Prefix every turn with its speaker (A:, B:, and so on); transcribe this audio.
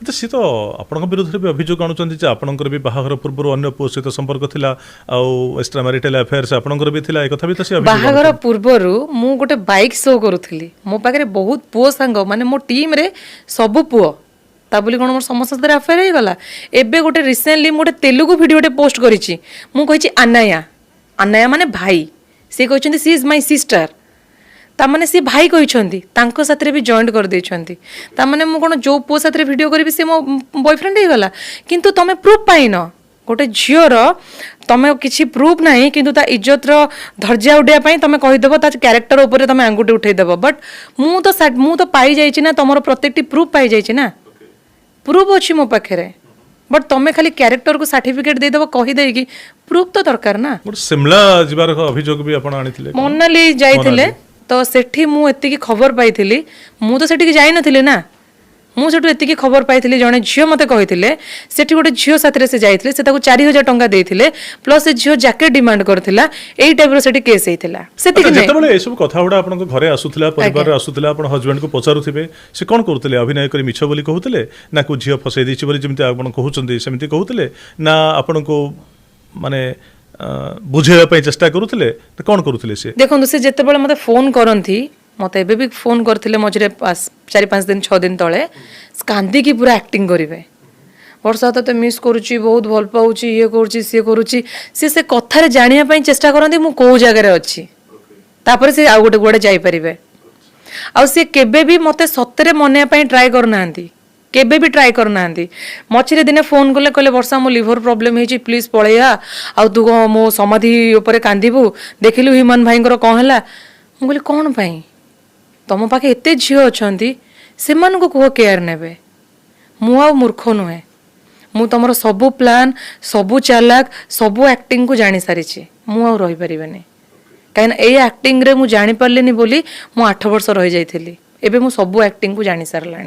A: तो सी तो आपण विरोध में भी अभियोग आणुचंती जे आपणकर भी बाहागर पूर्व अन्य पुओ सहित संपर्क थिला आउ एक्स्ट्रा मैरिटल अफेयर्स आपणकर भी थिला ए कथा भी तो सी
B: बाहागर पूर्वरु मु गोटे बाइक शो करूथली मो पाखे बहुत पुओ सांग माने मो टीम रे सब पुओ ता बोली कोन मोर समस्त अफेयर हे गला एबे गोटे रिसेंटली मोटे तेलुगु वीडियोटे पोस्ट करिछि मु कहिछि अनाया अनाया माने भाई से कहछन्ती सी इज माय सिस्टर तामाने सी भाई कहछन्ती तांको साथरे भी जॉइंट कर देछन्ती तामाने मु कोन जो पो साथरे वीडियो करिवि से मो बॉयफ्रेंड हे गला किंतु तमे प्रूफ पाइनो गोटे झियोर तमे किछि प्रूफ नाही किंतु ता इज्जत रो धर्जा उडिया पई तमे कहि देबो ता कैरेक्टर ऊपर तमे अंगुठी उठै देबो बट मु तो पाई जाइछि ना तमरो प्रत्येकटी प्रूफ पाई जाइछि ना प्रूफ अछि मो पाखरे बट तमे खाली कैरेक्टर को सर्टिफिकेट दे देबो कहि देई कि प्रूफ तो दरकार ना
A: शिमला जिबार अभियोग भी आपण आनिथिले
B: मनाली जाइथिले तो सेठी मु एतिकी खबर पाइथिली मु तो सेठी जाई नथिले ना मु सेठु एतिकी खबर पाइथिली जणे झियो मते कहिथिले सेठी गोटे झियो साथरे से जाइथिले से ताको 4000 टंका देइथिले प्लस से झियो जैकेट डिमांड करथिला एई टाइप रो सेठी केस हेइथिला सेतिकी नै
A: जेतबेले ए सब कथा उडा आपन घरे आसुथिला परिवार आसुथिला आपन हस्बैंड को पचारुथिबे से कोन करूथिले अभिनय करी मिछ बोली कहूथिले ना को झियो फसै दिछि बोली जेमति आपन कहउचंदी सेमति कहूथिले ना आपन को माने बुझेवा पई चेष्टा करूथिले त कोन करूथिले से
B: देखो से जेतेबेले मते फोन करंथी मते एबे भी फोन करथिले मझरे 4-5 दिन 6 दिन तळे कांदी की पूरा एक्टिंग करिवे वर्षा तो मिस करूची बहुत भल पाउची ये करूची से कथारे जानिया पई चेष्टा करंती मु को जगह रे अछि तापर से आ गोटे गोटे जाई परिवे आ से केबे भी मते सत्तरे मने पई ट्राई करनांती केबे भी ट्राई करनांती मछरे दिने फोन कले कहले वर्षा मो लिवर प्रॉब्लम हेची प्लीज पळेया आ तू मो समाधि ऊपर कांदीबू देखिलु हिमन भाईंकर कोन हला मु कहली कोन पई तम पाखे एते झियो अछंती सेमान को कहो केयर नेबे मु आ मूर्ख नुहे मु तमरो सबु प्लान सबु चालाक सबु एक्टिंग को जानि सारिछि मु आ रहि परिबेनी काइन ए एक्टिंग रे मु जानि परलेनी बोली मु 8 वर्ष रहि जाइथिली एबे मु सबु एक्टिंग को जानि सारलानी।